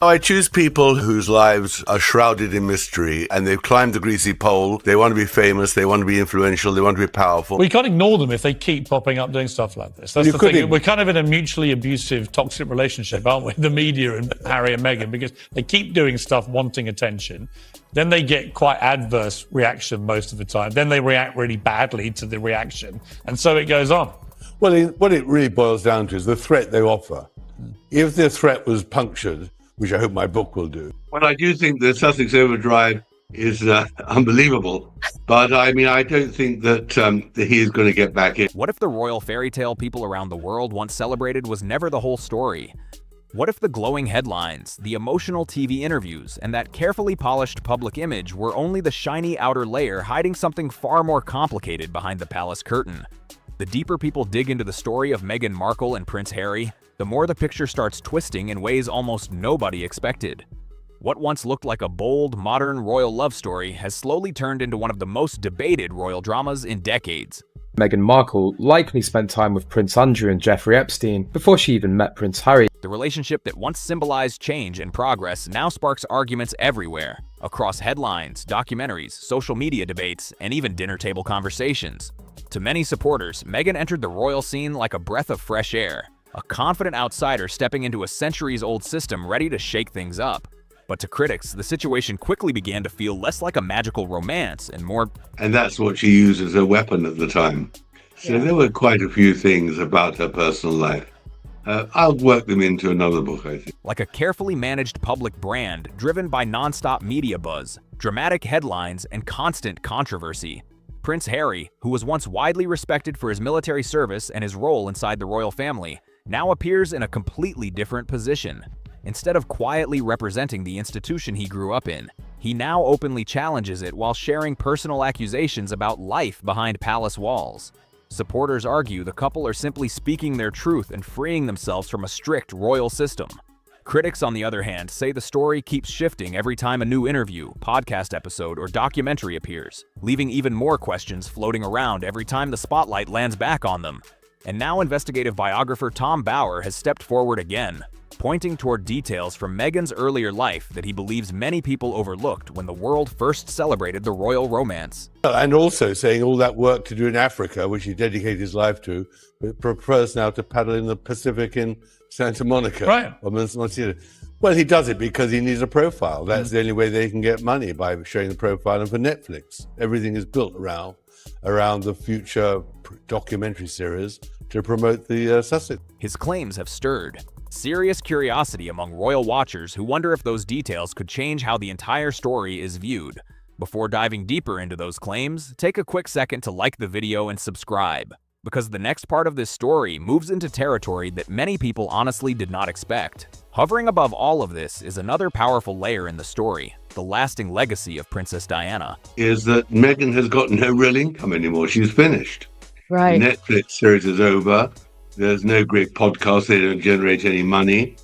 I choose people whose lives are shrouded in mystery and they've climbed the greasy pole. They want to be famous. They want to be influential. They want to be powerful. We can't ignore them if they keep popping up doing stuff like this. That's the thing. We're kind of in a mutually abusive, toxic relationship, aren't we? The media and Harry and Meghan, because they keep doing stuff wanting attention. Then they get quite adverse reaction most of the time. Then they react really badly to the reaction. And so it goes on. Well, what it really boils down to is the threat they offer. If the threat was punctured, which I hope my book will do. Well, I do think that Sussex Overdrive is unbelievable. But I mean, I don't think that he is going to get back in. What if the royal fairy tale people around the world once celebrated was never the whole story? What if the glowing headlines, the emotional TV interviews, and that carefully polished public image were only the shiny outer layer hiding something far more complicated behind the palace curtain? The deeper people dig into the story of Meghan Markle and Prince Harry, the more the picture starts twisting in ways almost nobody expected. What once looked like a bold, modern royal love story has slowly turned into one of the most debated royal dramas in decades. Meghan Markle likely spent time with Prince Andrew and Jeffrey Epstein before she even met Prince Harry. The relationship that once symbolized change and progress now sparks arguments everywhere, across headlines, documentaries, social media debates, and even dinner table conversations. To many supporters, Meghan entered the royal scene like a breath of fresh air, a confident outsider stepping into a centuries-old system ready to shake things up. But to critics, the situation quickly began to feel less like a magical romance and more... And that's what she used as a weapon at the time. So there were quite a few things about her personal life. I'll work them into another book, I think. Like a carefully managed public brand driven by non-stop media buzz, dramatic headlines, and constant controversy. Prince Harry, who was once widely respected for his military service and his role inside the royal family, now appears in a completely different position. Instead of quietly representing the institution he grew up in, he now openly challenges it while sharing personal accusations about life behind palace walls. Supporters argue the couple are simply speaking their truth and freeing themselves from a strict royal system. Critics, on the other hand, say the story keeps shifting every time a new interview, podcast episode, or documentary appears, leaving even more questions floating around every time the spotlight lands back on them. And now investigative biographer Tom Bower has stepped forward again, pointing toward details from Meghan's earlier life that he believes many people overlooked when the world first celebrated the royal romance. And also saying all that work to do in Africa, which he dedicated his life to, but prefers now to paddle in the Pacific in Santa Monica. Right. Or Monsignor. Well, he does it because he needs a profile. That's the only way they can get money, by showing the profile. And for Netflix, everything is built around the future documentary series to promote the Sussex. His claims have stirred serious curiosity among royal watchers who wonder if those details could change how the entire story is viewed. Before diving deeper into those claims, take a quick second to like the video and subscribe, because the next part of this story moves into territory that many people honestly did not expect. Hovering above all of this is another powerful layer in the story, the lasting legacy of Princess Diana. Is that Meghan has got no real income anymore. She's finished. Right. The Netflix series is over. There's no great podcast. They don't generate any money.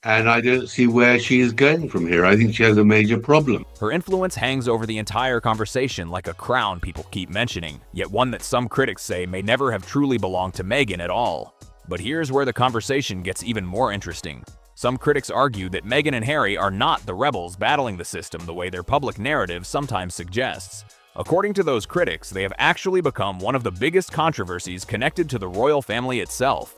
And I don't see where she is going from here. I think she has a major problem. Her influence hangs over the entire conversation like a crown people keep mentioning, yet one that some critics say may never have truly belonged to Meghan at all. But here's where the conversation gets even more interesting. Some critics argue that Meghan and Harry are not the rebels battling the system the way their public narrative sometimes suggests. According to those critics, they have actually become one of the biggest controversies connected to the royal family itself.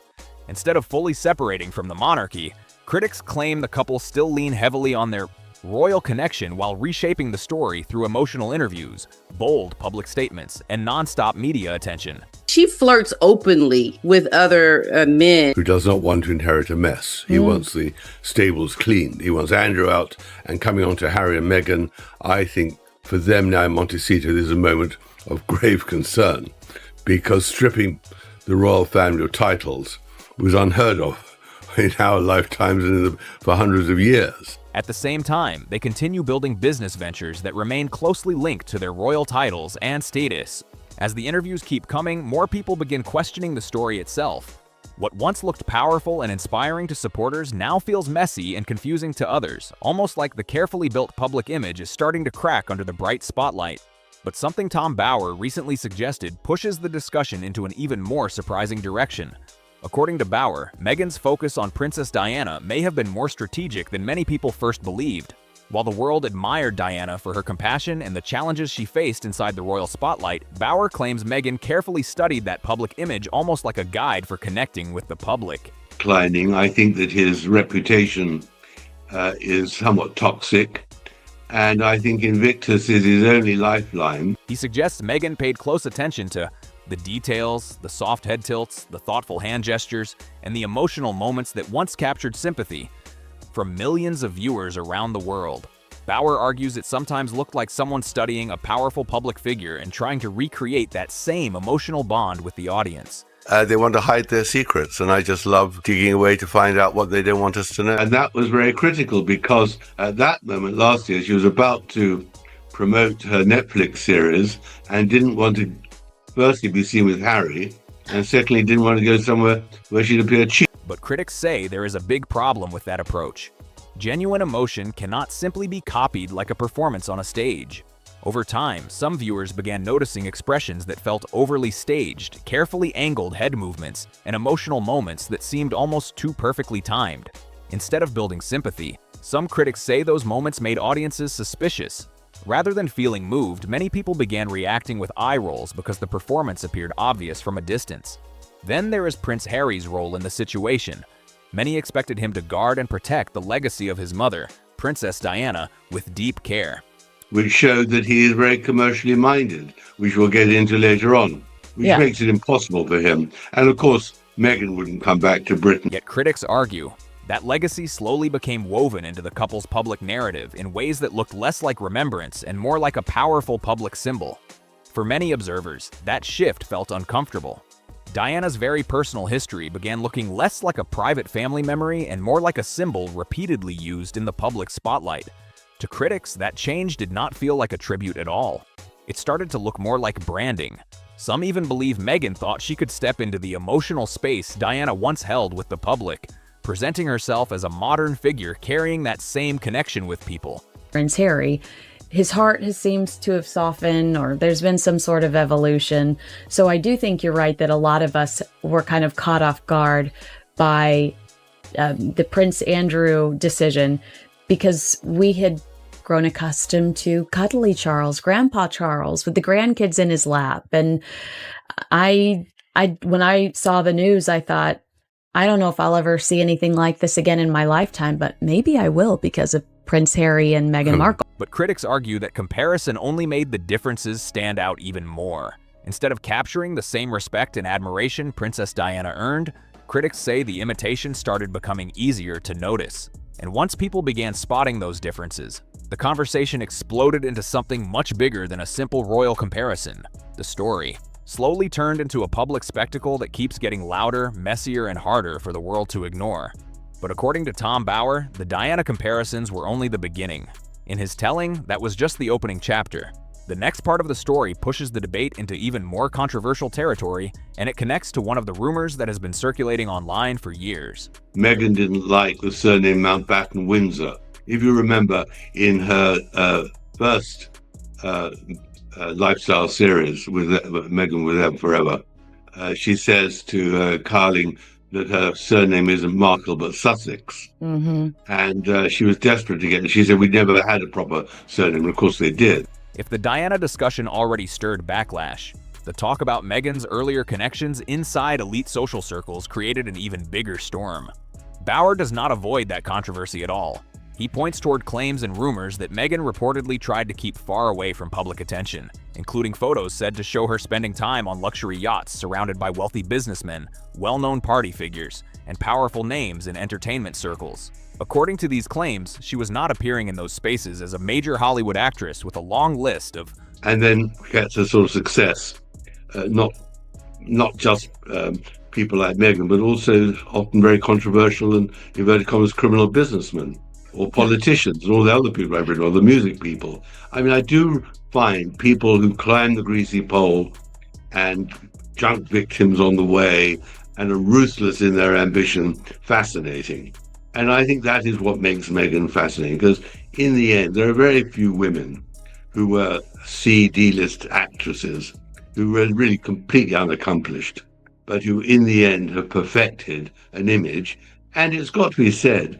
Instead of fully separating from the monarchy, critics claim the couple still lean heavily on their royal connection while reshaping the story through emotional interviews, bold public statements, and non-stop media attention. She flirts openly with other men. Who does not want to inherit a mess. He wants the stables cleaned. He wants Andrew out. And coming on to Harry and Meghan, I think for them now in Montecito, there's a moment of grave concern, because stripping the royal family of titles was unheard of in our lifetimes and for hundreds of years. At the same time, they continue building business ventures that remain closely linked to their royal titles and status. As the interviews keep coming, more people begin questioning the story itself. What once looked powerful and inspiring to supporters now feels messy and confusing to others, almost like the carefully built public image is starting to crack under the bright spotlight. But something Tom Bower recently suggested pushes the discussion into an even more surprising direction. According to Bauer, Meghan's focus on Princess Diana may have been more strategic than many people first believed. While the world admired Diana for her compassion and the challenges she faced inside the royal spotlight, Bauer claims Meghan carefully studied that public image almost like a guide for connecting with the public. Declining, I think that his reputation is somewhat toxic, and I think Invictus is his only lifeline. He suggests Meghan paid close attention to the details, the soft head tilts, the thoughtful hand gestures, and the emotional moments that once captured sympathy from millions of viewers around the world. Bauer argues it sometimes looked like someone studying a powerful public figure and trying to recreate that same emotional bond with the audience. They want to hide their secrets, and I just love digging away to find out what they don't want us to know. And that was very critical, because at that moment last year, she was about to promote her Netflix series and didn't want to, firstly, be seen with Harry, and secondly, didn't want to go somewhere where she'd appear cheap. But critics say there is a big problem with that approach. Genuine emotion cannot simply be copied like a performance on a stage. Over time, some viewers began noticing expressions that felt overly staged, carefully angled head movements, and emotional moments that seemed almost too perfectly timed. Instead of building sympathy, some critics say those moments made audiences suspicious. Rather than feeling moved, many people began reacting with eye rolls because the performance appeared obvious from a distance. Then there is Prince Harry's role in the situation. Many expected him to guard and protect the legacy of his mother, Princess Diana, with deep care. Which showed that he is very commercially minded, which we'll get into later on, which makes it impossible for him. And of course, Meghan wouldn't come back to Britain. Yet critics argue that legacy slowly became woven into the couple's public narrative in ways that looked less like remembrance and more like a powerful public symbol. For many observers, that shift felt uncomfortable. Diana's very personal history began looking less like a private family memory and more like a symbol repeatedly used in the public spotlight. To critics, that change did not feel like a tribute at all. It started to look more like branding. Some even believe Meghan thought she could step into the emotional space Diana once held with the public, presenting herself as a modern figure carrying that same connection with people. Prince Harry, his heart seems to have softened, or there's been some sort of evolution. So I do think you're right that a lot of us were kind of caught off guard by the Prince Andrew decision, because we had grown accustomed to cuddly Charles, Grandpa Charles, with the grandkids in his lap. And when I saw the news, I thought, I don't know if I'll ever see anything like this again in my lifetime, but maybe I will because of Prince Harry and Meghan Markle. But critics argue that comparison only made the differences stand out even more. Instead of capturing the same respect and admiration Princess Diana earned, critics say the imitation started becoming easier to notice. And once people began spotting those differences, the conversation exploded into something much bigger than a simple royal comparison. The story slowly turned into a public spectacle that keeps getting louder, messier, and harder for the world to ignore. But according to Tom Bauer, the Diana comparisons were only the beginning. In his telling, that was just the opening chapter. The next part of the story pushes the debate into even more controversial territory, and it connects to one of the rumors that has been circulating online for years. Meghan didn't like the surname Mountbatten-Windsor. If you remember, in her first lifestyle series with Meghan with Them Forever, she says to Carling that her surname isn't Markle but Sussex. Mm-hmm. And she was desperate to get it. She said we'd never had a proper surname, and of course they did. If the Diana discussion already stirred backlash, the talk about Meghan's earlier connections inside elite social circles created an even bigger storm. Bauer does not avoid that controversy at all. He points toward claims and rumors that Meghan reportedly tried to keep far away from public attention, including photos said to show her spending time on luxury yachts surrounded by wealthy businessmen, well-known party figures, and powerful names in entertainment circles. According to these claims, she was not appearing in those spaces as a major Hollywood actress with a long list of... And then gets a sort of success, not just people like Meghan, but also often very controversial and, inverted commas, criminal businessmen, or politicians, and all the other people I've written, or the music people. I mean, I do find people who climb the greasy pole and junk victims on the way and are ruthless in their ambition fascinating. And I think that is what makes Meghan fascinating, because in the end, there are very few women who were C-D-list actresses who were really completely unaccomplished. but who in the end have perfected an image. And it's got to be said,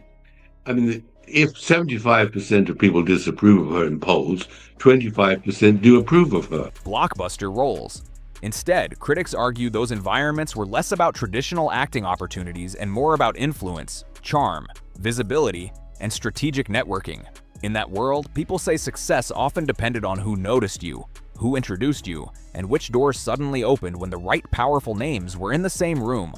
I mean, if 75% of people disapprove of her in polls, 25% do approve of her. Blockbuster roles. Instead, critics argue those environments were less about traditional acting opportunities and more about influence, charm, visibility, and strategic networking. In that world, people say success often depended on who noticed you, who introduced you, and which doors suddenly opened when the right powerful names were in the same room.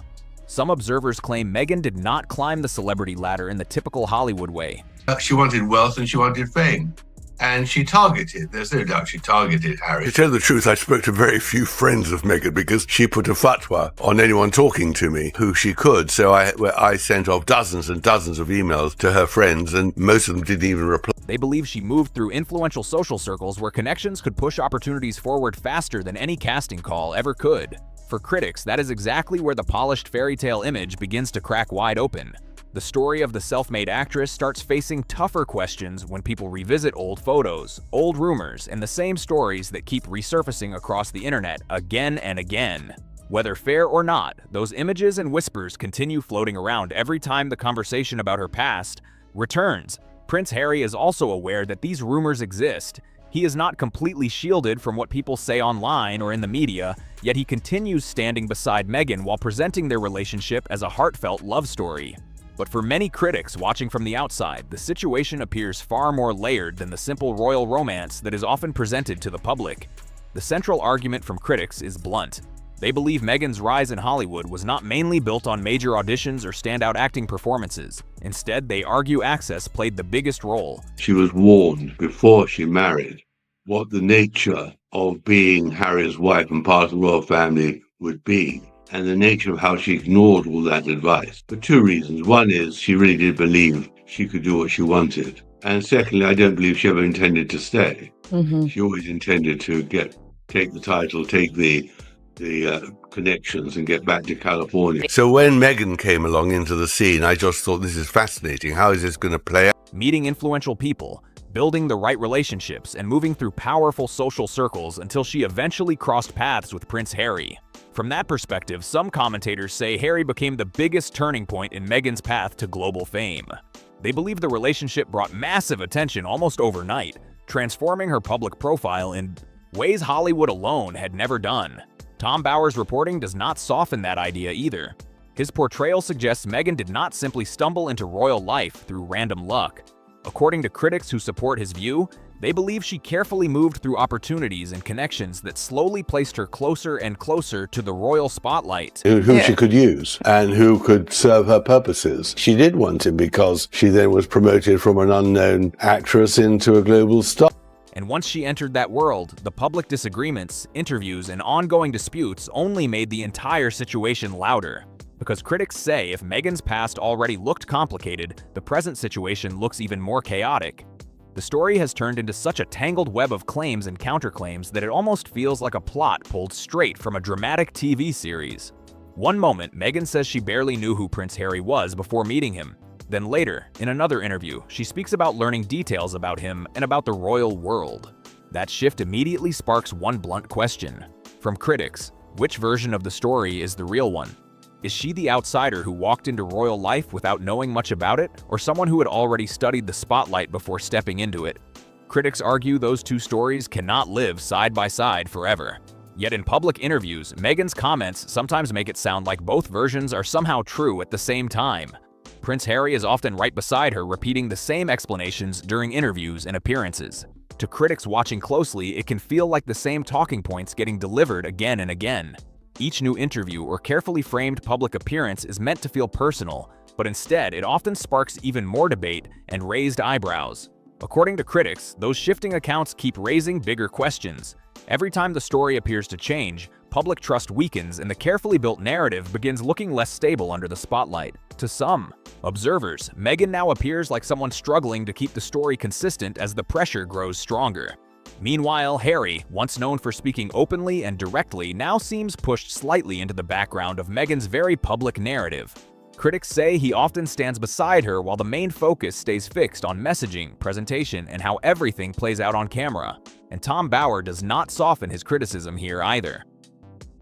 Some observers claim Meghan did not climb the celebrity ladder in the typical Hollywood way. She wanted wealth and she wanted fame. And she targeted, there's no doubt she targeted Harry. To tell the truth, I spoke to very few friends of Meghan because she put a fatwa on anyone talking to me who she could. So I sent off dozens and dozens of emails to her friends, and most of them didn't even reply. They believe she moved through influential social circles where connections could push opportunities forward faster than any casting call ever could. For critics, that is exactly where the polished fairy tale image begins to crack wide open. The story of the self-made actress starts facing tougher questions when people revisit old photos, old rumors, and the same stories that keep resurfacing across the internet again and again. Whether fair or not, those images and whispers continue floating around every time the conversation about her past returns. Prince Harry is also aware that these rumors exist. He is not completely shielded from what people say online or in the media, yet he continues standing beside Meghan while presenting their relationship as a heartfelt love story. But for many critics watching from the outside, the situation appears far more layered than the simple royal romance that is often presented to the public. The central argument from critics is blunt. They believe Meghan's rise in Hollywood was not mainly built on major auditions or standout acting performances. Instead, they argue access played the biggest role. She was warned before she married what the nature of being Harry's wife and part of the royal family would be, and the nature of how she ignored all that advice. For two reasons. One is she really did believe she could do what she wanted. And secondly, I don't believe she ever intended to stay. She always intended to take the title, take the connections and get back to California. So when Meghan came along into the scene, I just thought, this is fascinating. How is this going to play out? Meeting influential people, building the right relationships, and moving through powerful social circles until she eventually crossed paths with Prince Harry. From that perspective, some commentators say Harry became the biggest turning point in Meghan's path to global fame. They believe the relationship brought massive attention almost overnight, transforming her public profile in ways Hollywood alone had never done. Tom Bower's reporting does not soften that idea either. His portrayal suggests Meghan did not simply stumble into royal life through random luck. According to critics who support his view, they believe she carefully moved through opportunities and connections that slowly placed her closer and closer to the royal spotlight. Who she could use and who could serve her purposes. She did want him because she then was promoted from an unknown actress into a global star. And once she entered that world, the public disagreements, interviews, and ongoing disputes only made the entire situation louder. Because critics say if Meghan's past already looked complicated, the present situation looks even more chaotic. The story has turned into such a tangled web of claims and counterclaims that it almost feels like a plot pulled straight from a dramatic TV series. One moment, Meghan says she barely knew who Prince Harry was before meeting him. Then later, in another interview, she speaks about learning details about him and about the royal world. That shift immediately sparks one blunt question. From critics, which version of the story is the real one? Is she the outsider who walked into royal life without knowing much about it, or someone who had already studied the spotlight before stepping into it? Critics argue those two stories cannot live side by side forever. Yet in public interviews, Meghan's comments sometimes make it sound like both versions are somehow true at the same time. Prince Harry is often right beside her, repeating the same explanations during interviews and appearances. To critics watching closely, it can feel like the same talking points getting delivered again and again. Each new interview or carefully framed public appearance is meant to feel personal, but instead it often sparks even more debate and raised eyebrows. According to critics, those shifting accounts keep raising bigger questions. Every time the story appears to change, public trust weakens and the carefully built narrative begins looking less stable under the spotlight. To some observers, Meghan now appears like someone struggling to keep the story consistent as the pressure grows stronger. Meanwhile, Harry, once known for speaking openly and directly, now seems pushed slightly into the background of Meghan's very public narrative. Critics say he often stands beside her while the main focus stays fixed on messaging, presentation, and how everything plays out on camera. And Tom Bower does not soften his criticism here either.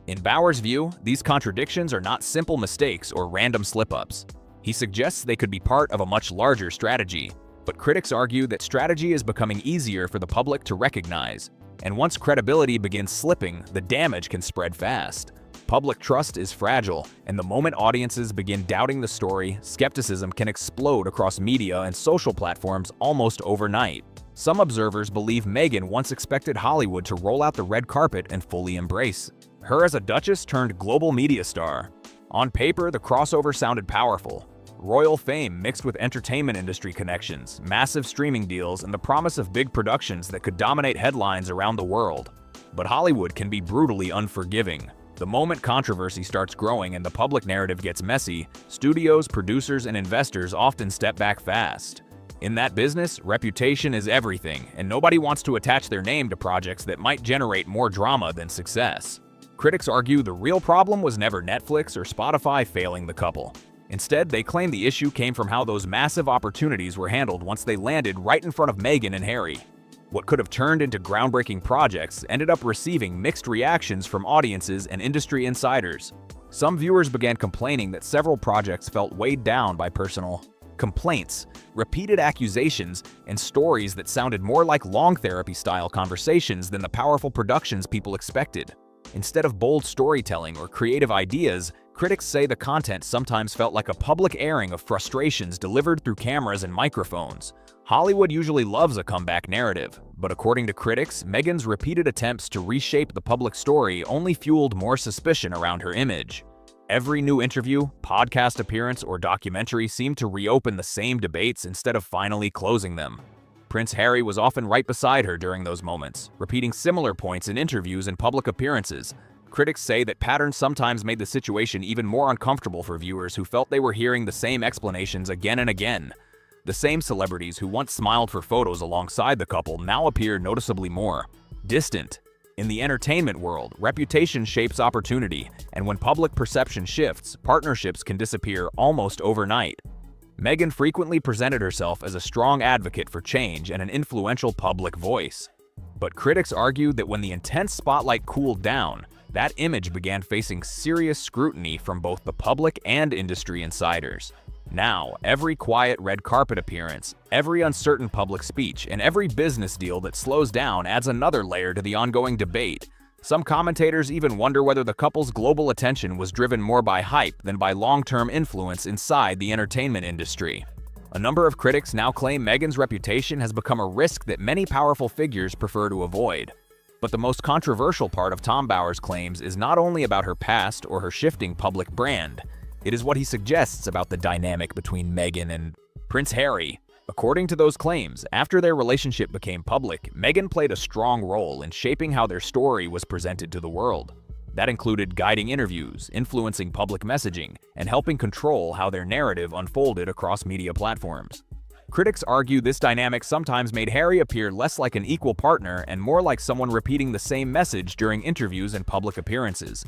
In Bauer's view, these contradictions are not simple mistakes or random slip-ups. He suggests they could be part of a much larger strategy, but critics argue that strategy is becoming easier for the public to recognize, and once credibility begins slipping, the damage can spread fast. Public trust is fragile, and the moment audiences begin doubting the story, skepticism can explode across media and social platforms almost overnight. Some observers believe Meghan once expected Hollywood to roll out the red carpet and fully embrace her as a duchess turned global media star. On paper, the crossover sounded powerful. Royal fame mixed with entertainment industry connections, massive streaming deals, and the promise of big productions that could dominate headlines around the world. But Hollywood can be brutally unforgiving. The moment controversy starts growing and the public narrative gets messy, studios, producers, and investors often step back fast. In that business, reputation is everything, and nobody wants to attach their name to projects that might generate more drama than success. Critics argue the real problem was never Netflix or Spotify failing the couple. Instead, they claim the issue came from how those massive opportunities were handled once they landed right in front of Meghan and Harry. What could have turned into groundbreaking projects ended up receiving mixed reactions from audiences and industry insiders. Some viewers began complaining that several projects felt weighed down by personal complaints, repeated accusations, and stories that sounded more like long therapy-style conversations than the powerful productions people expected. Instead of bold storytelling or creative ideas, critics say the content sometimes felt like a public airing of frustrations delivered through cameras and microphones. Hollywood usually loves a comeback narrative, but according to critics, Meghan's repeated attempts to reshape the public story only fueled more suspicion around her image. Every new interview, podcast appearance, or documentary seemed to reopen the same debates instead of finally closing them. Prince Harry was often right beside her during those moments, repeating similar points in interviews and public appearances. Critics say that patterns sometimes made the situation even more uncomfortable for viewers who felt they were hearing the same explanations again and again. The same celebrities who once smiled for photos alongside the couple now appear noticeably more distant. In the entertainment world, reputation shapes opportunity, and when public perception shifts, partnerships can disappear almost overnight. Meghan frequently presented herself as a strong advocate for change and an influential public voice. But critics argue that when the intense spotlight cooled down, that image began facing serious scrutiny from both the public and industry insiders. Now, every quiet red carpet appearance, every uncertain public speech, and every business deal that slows down adds another layer to the ongoing debate. Some commentators even wonder whether the couple's global attention was driven more by hype than by long-term influence inside the entertainment industry. A number of critics now claim Meghan's reputation has become a risk that many powerful figures prefer to avoid. But the most controversial part of Tom Bauer's claims is not only about her past or her shifting public brand. It is what he suggests about the dynamic between Meghan and Prince Harry. According to those claims, after their relationship became public, Meghan played a strong role in shaping how their story was presented to the world. That included guiding interviews, influencing public messaging, and helping control how their narrative unfolded across media platforms. Critics argue this dynamic sometimes made Harry appear less like an equal partner and more like someone repeating the same message during interviews and public appearances.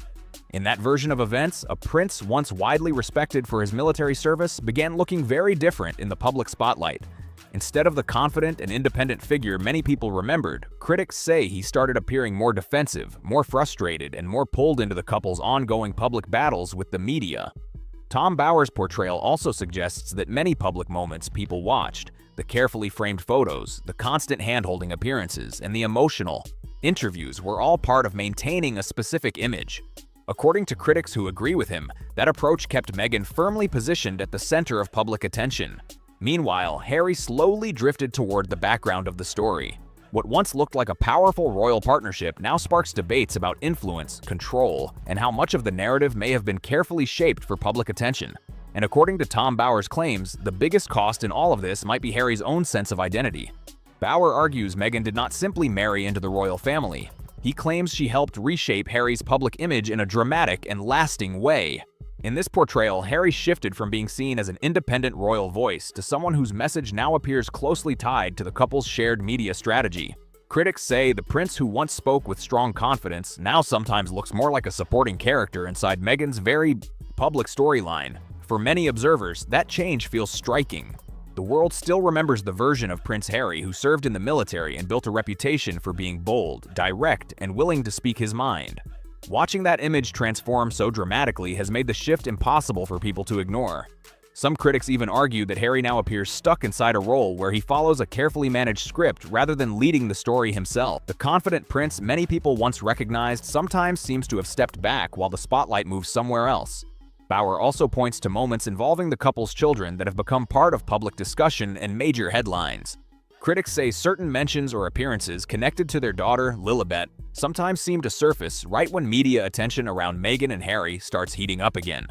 In that version of events, a prince once widely respected for his military service began looking very different in the public spotlight. Instead of the confident and independent figure many people remembered, critics say he started appearing more defensive, more frustrated, and more pulled into the couple's ongoing public battles with the media. Tom Bauer's portrayal also suggests that many public moments people watched, the carefully framed photos, the constant hand-holding appearances, and the emotional interviews were all part of maintaining a specific image. According to critics who agree with him, that approach kept Meghan firmly positioned at the center of public attention. Meanwhile, Harry slowly drifted toward the background of the story. What once looked like a powerful royal partnership now sparks debates about influence, control, and how much of the narrative may have been carefully shaped for public attention. And according to Tom Bauer's claims, the biggest cost in all of this might be Harry's own sense of identity. Bauer argues Meghan did not simply marry into the royal family. He claims she helped reshape Harry's public image in a dramatic and lasting way. In this portrayal, Harry shifted from being seen as an independent royal voice to someone whose message now appears closely tied to the couple's shared media strategy. Critics say the prince who once spoke with strong confidence now sometimes looks more like a supporting character inside Meghan's very public storyline. For many observers, that change feels striking. The world still remembers the version of Prince Harry who served in the military and built a reputation for being bold, direct, and willing to speak his mind. Watching that image transform so dramatically has made the shift impossible for people to ignore. Some critics even argue that Harry now appears stuck inside a role where he follows a carefully managed script rather than leading the story himself. The confident prince many people once recognized sometimes seems to have stepped back while the spotlight moves somewhere else. Bauer also points to moments involving the couple's children that have become part of public discussion and major headlines. Critics say certain mentions or appearances connected to their daughter, Lilibet, sometimes seem to surface right when media attention around Meghan and Harry starts heating up again.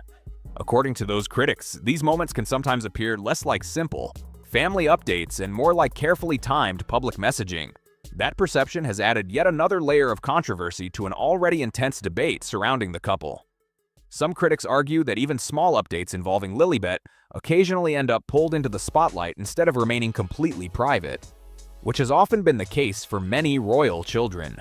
According to those critics, these moments can sometimes appear less like simple family updates and more like carefully timed public messaging. That perception has added yet another layer of controversy to an already intense debate surrounding the couple. Some critics argue that even small updates involving Lilibet occasionally end up pulled into the spotlight instead of remaining completely private, which has often been the case for many royal children.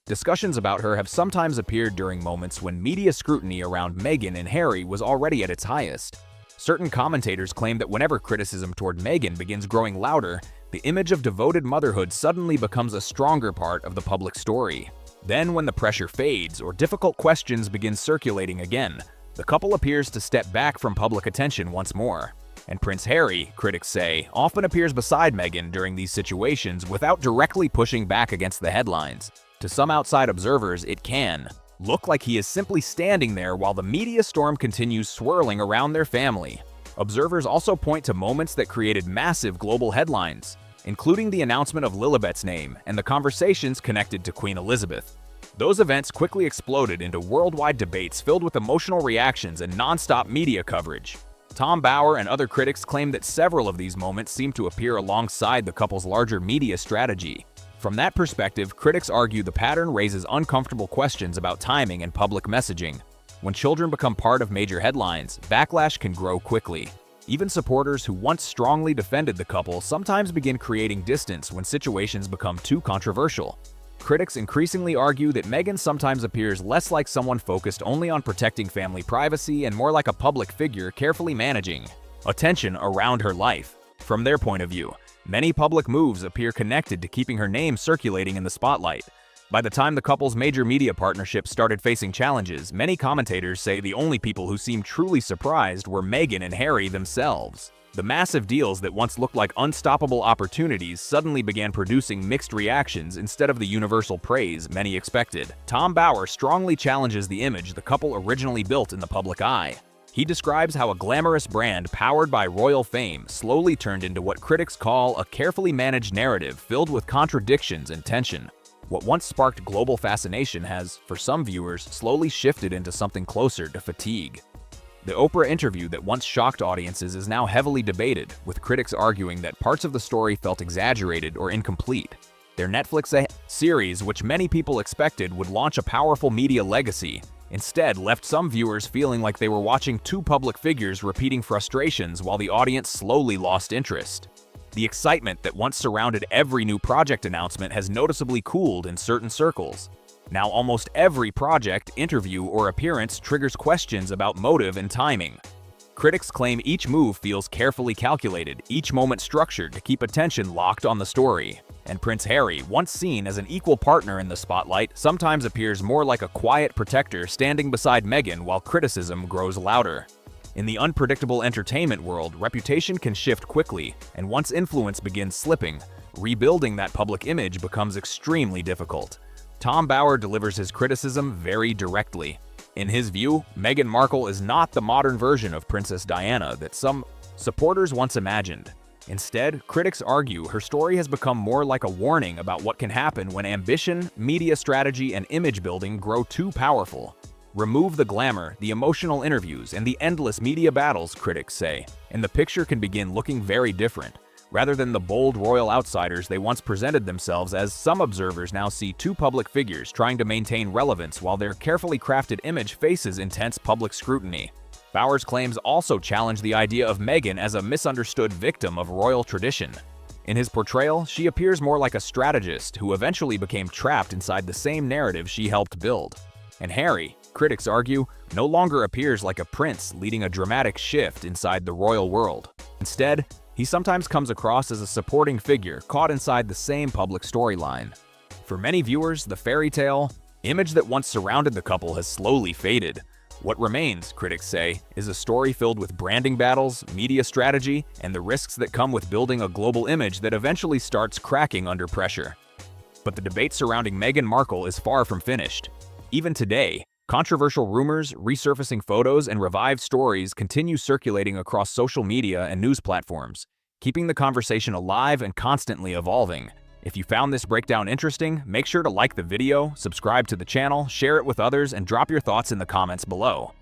Discussions about her have sometimes appeared during moments when media scrutiny around Meghan and Harry was already at its highest. Certain commentators claim that whenever criticism toward Meghan begins growing louder, the image of devoted motherhood suddenly becomes a stronger part of the public story. Then, when the pressure fades or difficult questions begin circulating again, the couple appears to step back from public attention once more. And Prince Harry, critics say, often appears beside Meghan during these situations without directly pushing back against the headlines. To some outside observers, it can look like he is simply standing there while the media storm continues swirling around their family. Observers also point to moments that created massive global headlines, including the announcement of Lilibet's name and the conversations connected to Queen Elizabeth. Those events quickly exploded into worldwide debates filled with emotional reactions and non-stop media coverage. Tom Bauer and other critics claim that several of these moments seem to appear alongside the couple's larger media strategy. From that perspective, critics argue the pattern raises uncomfortable questions about timing and public messaging. When children become part of major headlines, backlash can grow quickly. Even supporters who once strongly defended the couple sometimes begin creating distance when situations become too controversial. Critics increasingly argue that Meghan sometimes appears less like someone focused only on protecting family privacy and more like a public figure carefully managing attention around her life. From their point of view, many public moves appear connected to keeping her name circulating in the spotlight. By the time the couple's major media partnerships started facing challenges, many commentators say the only people who seemed truly surprised were Meghan and Harry themselves. The massive deals that once looked like unstoppable opportunities suddenly began producing mixed reactions instead of the universal praise many expected. Tom Bauer strongly challenges the image the couple originally built in the public eye. He describes how a glamorous brand powered by royal fame slowly turned into what critics call a carefully managed narrative filled with contradictions and tension. What once sparked global fascination has, for some viewers, slowly shifted into something closer to fatigue. The Oprah interview that once shocked audiences is now heavily debated, with critics arguing that parts of the story felt exaggerated or incomplete. Their Netflix series, which many people expected would launch a powerful media legacy, instead left some viewers feeling like they were watching two public figures repeating frustrations while the audience slowly lost interest. The excitement that once surrounded every new project announcement has noticeably cooled in certain circles. Now almost every project, interview, or appearance triggers questions about motive and timing. Critics claim each move feels carefully calculated, each moment structured to keep attention locked on the story. And Prince Harry, once seen as an equal partner in the spotlight, sometimes appears more like a quiet protector standing beside Meghan while criticism grows louder. In the unpredictable entertainment world, reputation can shift quickly, and once influence begins slipping, rebuilding that public image becomes extremely difficult. Tom Bauer delivers his criticism very directly. In his view, Meghan Markle is not the modern version of Princess Diana that some supporters once imagined. Instead, critics argue her story has become more like a warning about what can happen when ambition, media strategy, and image building grow too powerful. Remove the glamour, the emotional interviews, and the endless media battles, critics say, and the picture can begin looking very different. Rather than the bold royal outsiders they once presented themselves as, some observers now see two public figures trying to maintain relevance while their carefully crafted image faces intense public scrutiny. Bauer's claims also challenge the idea of Meghan as a misunderstood victim of royal tradition. In his portrayal, she appears more like a strategist who eventually became trapped inside the same narrative she helped build. And Harry, critics argue, no longer appears like a prince leading a dramatic shift inside the royal world. Instead, he sometimes comes across as a supporting figure caught inside the same public storyline. For many viewers, the fairy tale Image that once surrounded the couple has slowly faded. What remains, critics say, is a story filled with branding battles, media strategy, and the risks that come with building a global image that eventually starts cracking under pressure. But the debate surrounding Meghan Markle is far from finished. Even today, controversial rumors, resurfacing photos, and revived stories continue circulating across social media and news platforms, keeping the conversation alive and constantly evolving. If you found this breakdown interesting, make sure to like the video, subscribe to the channel, share it with others, and drop your thoughts in the comments below.